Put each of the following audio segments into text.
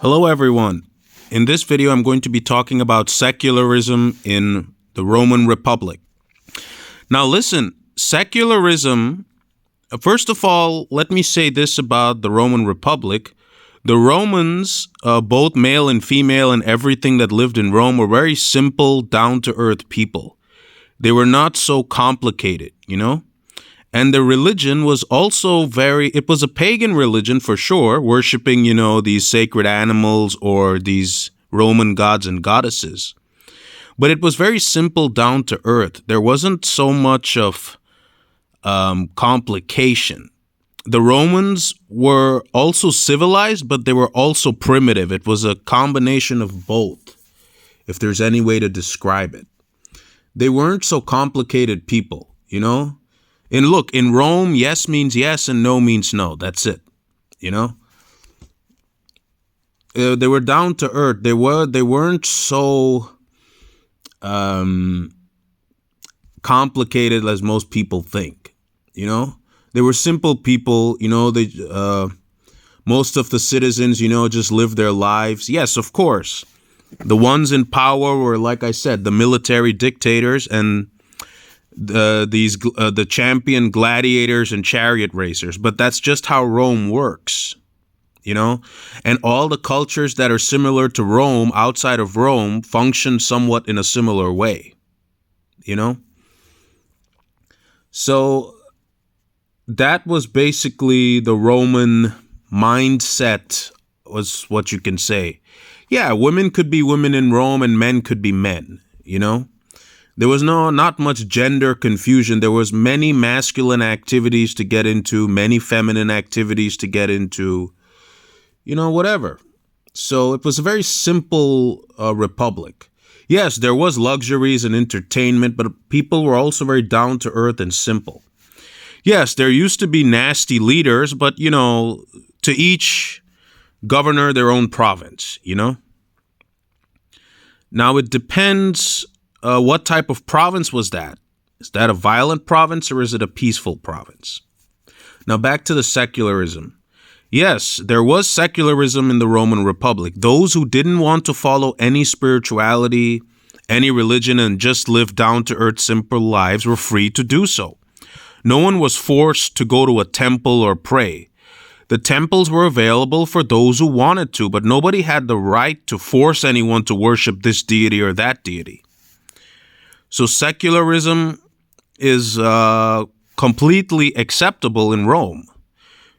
Hello everyone. In this video I'm going to be talking about secularism in the Roman Republic. Now listen, secularism, first of all, let me say this about the Roman Republic. The Romans, both male and female and everything that lived in Rome, were very simple, down-to-earth people. They were not so complicated, And the religion was also it was a pagan religion for sure, worshiping, these sacred animals or these Roman gods and goddesses. But it was very simple, down to earth. There wasn't so much of complication. The Romans were also civilized, but they were also primitive. It was a combination of both, if there's any way to describe it. They weren't so complicated people, And look, in Rome, yes means yes and no means no. That's it. They were down to earth. They weren't so complicated as most people think. They were simple people. Most of the citizens, just lived their lives. Yes, of course. The ones in power were, like I said, the military dictators and the champion gladiators and chariot racers, but that's just how Rome works, and all the cultures that are similar to Rome outside of Rome function somewhat in a similar way, So that was basically the Roman mindset, was what you can say. Yeah, women could be women in Rome and men could be men, There was not much gender confusion. There was many masculine activities to get into, many feminine activities to get into, whatever. So it was a very simple republic. Yes, there was luxuries and entertainment, but people were also very down to earth and simple. Yes, there used to be nasty leaders, but, to each governor their own province, Now it depends. What type of province was that? Is that a violent province or is it a peaceful province? Now back to the secularism. Yes, there was secularism in the Roman Republic. Those who didn't want to follow any spirituality, any religion, and just live down-to-earth simple lives were free to do so. No one was forced to go to a temple or pray. The temples were available for those who wanted to, but nobody had the right to force anyone to worship this deity or that deity. So secularism is completely acceptable in Rome.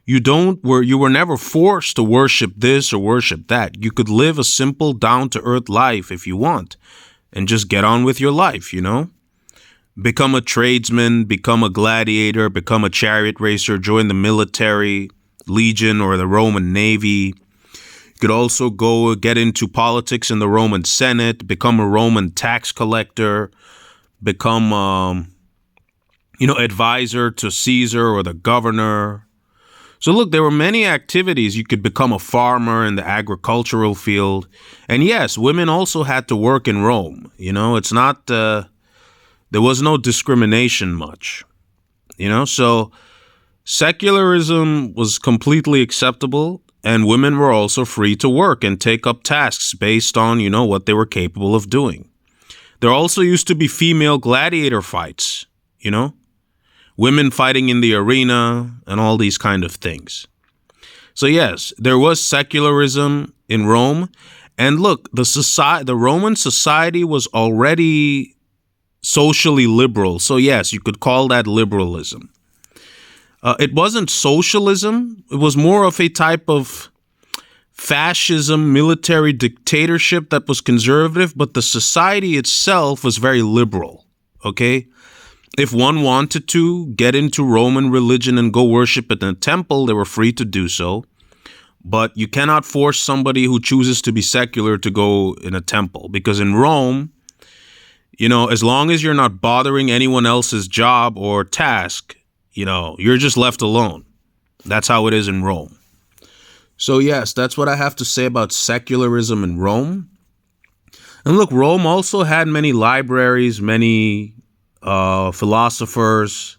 You were never forced to worship this or worship that. You could live a simple, down-to-earth life if you want and just get on with your life, Become a tradesman, become a gladiator, become a chariot racer, join the military, legion, or the Roman Navy. You could also go get into politics in the Roman Senate, become a Roman tax collector, become, advisor to Caesar or the governor. So look, there were many activities. You could become a farmer in the agricultural field. And yes, women also had to work in Rome. It's not, there was no discrimination much, So secularism was completely acceptable and women were also free to work and take up tasks based on, what they were capable of doing. There also used to be female gladiator fights, women fighting in the arena and all these kind of things. So yes, there was secularism in Rome. And look, the Roman society was already socially liberal. So yes, you could call that liberalism. It wasn't socialism. It was more of a type of fascism, military dictatorship that was conservative, but the society itself was very liberal, okay? If one wanted to get into Roman religion and go worship in a temple, they were free to do so. But you cannot force somebody who chooses to be secular to go in a temple, because in Rome, as long as you're not bothering anyone else's job or task, you're just left alone. That's how it is in Rome. So yes, that's what I have to say about secularism in Rome. And look, Rome also had many libraries, many philosophers.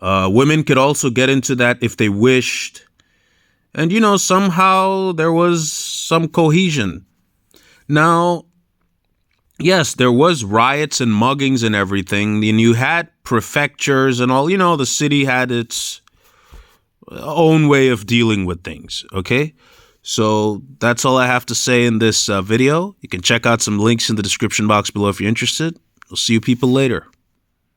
Women could also get into that if they wished. And, somehow there was some cohesion. Now, yes, there was riots and muggings and everything, and you had prefectures and all. The city had its own way of dealing with things, okay? So that's all I have to say in this video. You can check out some links in the description box below if you're interested. We'll see you people later.